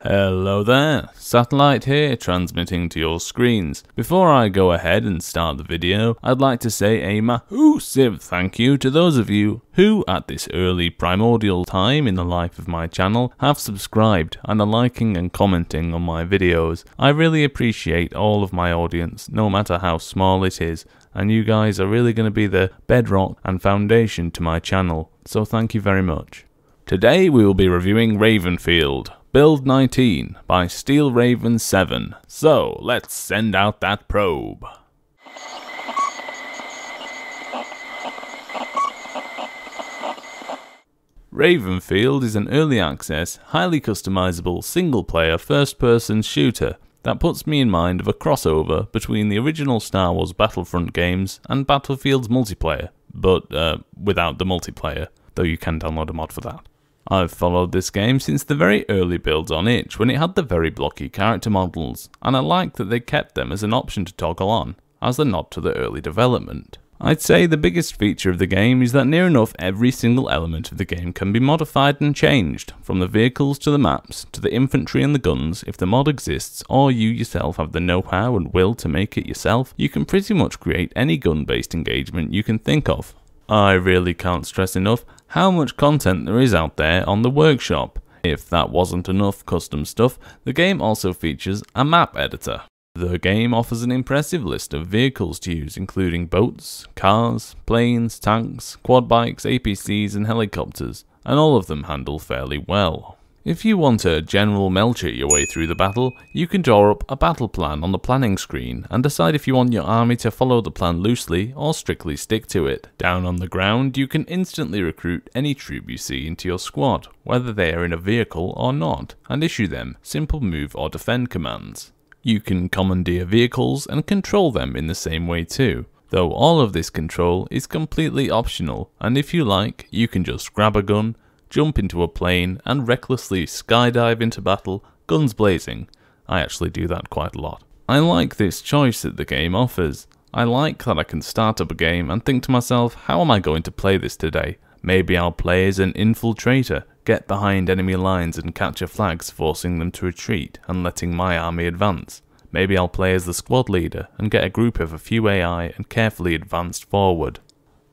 Hello there, Satellite here, transmitting to your screens. Before I go ahead and start the video, I'd like to say a massive thank you to those of you who, at this early primordial time in the life of my channel, have subscribed and are liking and commenting on my videos. I really appreciate all of my audience, no matter how small it is, and you guys are really going to be the bedrock and foundation to my channel, so thank you very much. Today we will be reviewing Ravenfield, Build 19 by Steel Raven 7. So let's send out that probe. Ravenfield is an early access, highly customizable single-player first-person shooter that puts me in mind of a crossover between the original Star Wars Battlefront games and Battlefield's multiplayer, but without the multiplayer, though you can download a mod for that. I've followed this game since the very early builds on itch when it had the very blocky character models, and I like that they kept them as an option to toggle on, as a nod to the early development. I'd say the biggest feature of the game is that near enough every single element of the game can be modified and changed, from the vehicles to the maps, to the infantry and the guns. If the mod exists, or you yourself have the know-how and will to make it yourself, you can pretty much create any gun-based engagement you can think of. I really can't stress enough how much content there is out there on the workshop. If that wasn't enough custom stuff, the game also features a map editor. The game offers an impressive list of vehicles to use, including boats, cars, planes, tanks, quad bikes, APCs and helicopters, and all of them handle fairly well. If you want to general melch your way through the battle, you can draw up a battle plan on the planning screen and decide if you want your army to follow the plan loosely or strictly stick to it. Down on the ground, you can instantly recruit any troop you see into your squad, whether they are in a vehicle or not, and issue them simple move or defend commands. You can commandeer vehicles and control them in the same way too, though all of this control is completely optional, and if you like, you can just grab a gun, jump into a plane and recklessly skydive into battle, guns blazing. I actually do that quite a lot. I like this choice that the game offers. I like that I can start up a game and think to myself, how am I going to play this today? Maybe I'll play as an infiltrator, get behind enemy lines and capture flags, forcing them to retreat and letting my army advance. Maybe I'll play as the squad leader and get a group of a few AI and carefully advance forward.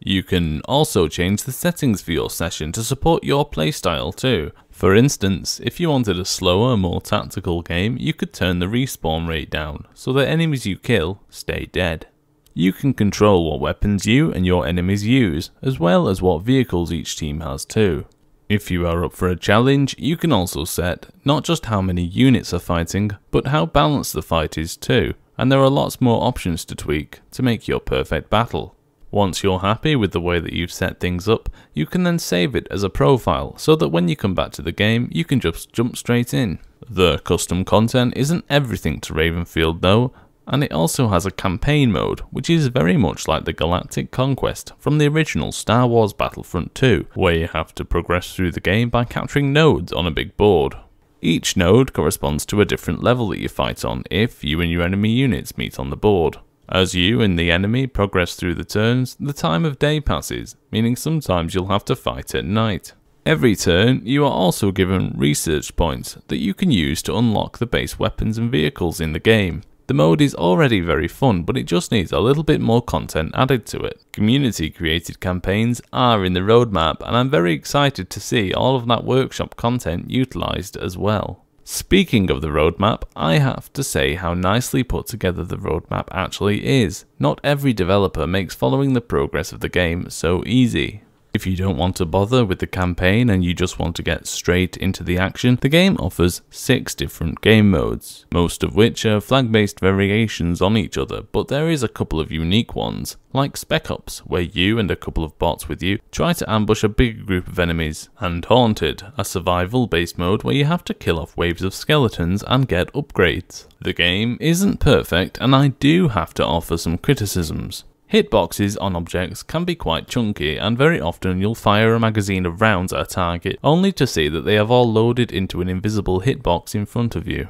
You can also change the settings for your session to support your playstyle too. For instance, if you wanted a slower, more tactical game, you could turn the respawn rate down, so that enemies you kill stay dead. You can control what weapons you and your enemies use, as well as what vehicles each team has too. If you are up for a challenge, you can also set not just how many units are fighting, but how balanced the fight is too, and there are lots more options to tweak to make your perfect battle. Once you're happy with the way that you've set things up, you can then save it as a profile so that when you come back to the game, you can just jump straight in. The custom content isn't everything to Ravenfield though, and it also has a campaign mode, which is very much like the Galactic Conquest from the original Star Wars Battlefront 2, where you have to progress through the game by capturing nodes on a big board. Each node corresponds to a different level that you fight on if you and your enemy units meet on the board. As you and the enemy progress through the turns, the time of day passes, meaning sometimes you'll have to fight at night. Every turn, you are also given research points that you can use to unlock the base weapons and vehicles in the game. The mode is already very fun, but it just needs a little bit more content added to it. Community created campaigns are in the roadmap, and I'm very excited to see all of that workshop content utilised as well. Speaking of the roadmap, I have to say how nicely put together the roadmap actually is. Not every developer makes following the progress of the game so easy. If you don't want to bother with the campaign and you just want to get straight into the action, the game offers 6 different game modes, most of which are flag-based variations on each other, but there is a couple of unique ones, like Spec Ops, where you and a couple of bots with you try to ambush a big group of enemies, and Haunted, a survival-based mode where you have to kill off waves of skeletons and get upgrades. The game isn't perfect, and I do have to offer some criticisms. Hitboxes on objects can be quite chunky, and very often you'll fire a magazine of rounds at a target only to see that they have all loaded into an invisible hitbox in front of you.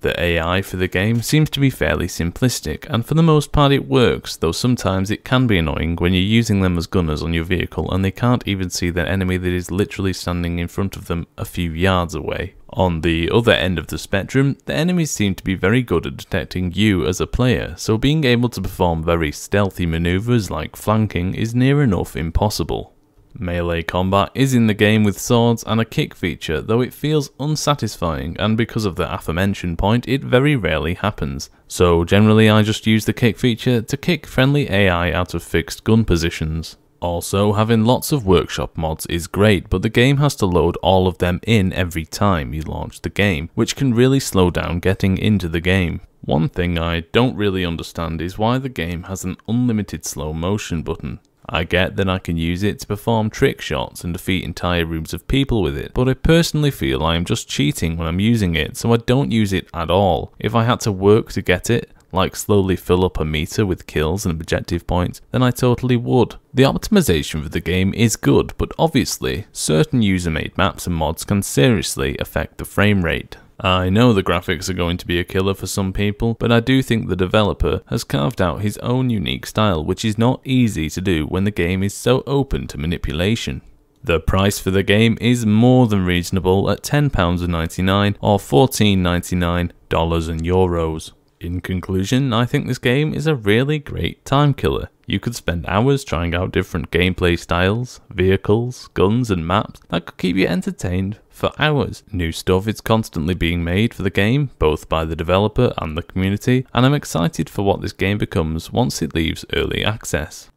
The AI for the game seems to be fairly simplistic, and for the most part it works, though sometimes it can be annoying when you're using them as gunners on your vehicle and they can't even see the enemy that is literally standing in front of them a few yards away. On the other end of the spectrum, the enemies seem to be very good at detecting you as a player, so being able to perform very stealthy maneuvers like flanking is near enough impossible. Melee combat is in the game with swords and a kick feature, though it feels unsatisfying, and because of the aforementioned point, it very rarely happens. So generally I just use the kick feature to kick friendly AI out of fixed gun positions. Also, having lots of workshop mods is great, but the game has to load all of them in every time you launch the game, which can really slow down getting into the game. One thing I don't really understand is why the game has an unlimited slow motion button. I get that I can use it to perform trick shots and defeat entire rooms of people with it, but I personally feel I am just cheating when I'm using it, so I don't use it at all. If I had to work to get it, like slowly fill up a meter with kills and objective points, then I totally would. The optimization for the game is good, but obviously, certain user-made maps and mods can seriously affect the frame rate. I know the graphics are going to be a killer for some people, but I do think the developer has carved out his own unique style, which is not easy to do when the game is so open to manipulation. The price for the game is more than reasonable at £10.99 or $14.99 and euros. In conclusion, I think this game is a really great time killer. You could spend hours trying out different gameplay styles, vehicles, guns and maps that could keep you entertained for hours. New stuff is constantly being made for the game, both by the developer and the community, and I'm excited for what this game becomes once it leaves early access.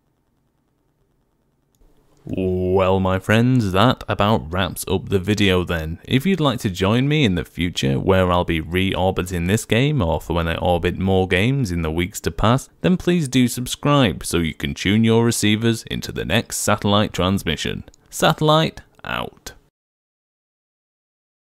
Well my friends, that about wraps up the video then. If you'd like to join me in the future where I'll be re-orbiting this game, or for when I orbit more games in the weeks to pass, then please do subscribe so you can tune your receivers into the next satellite transmission. Satellite out.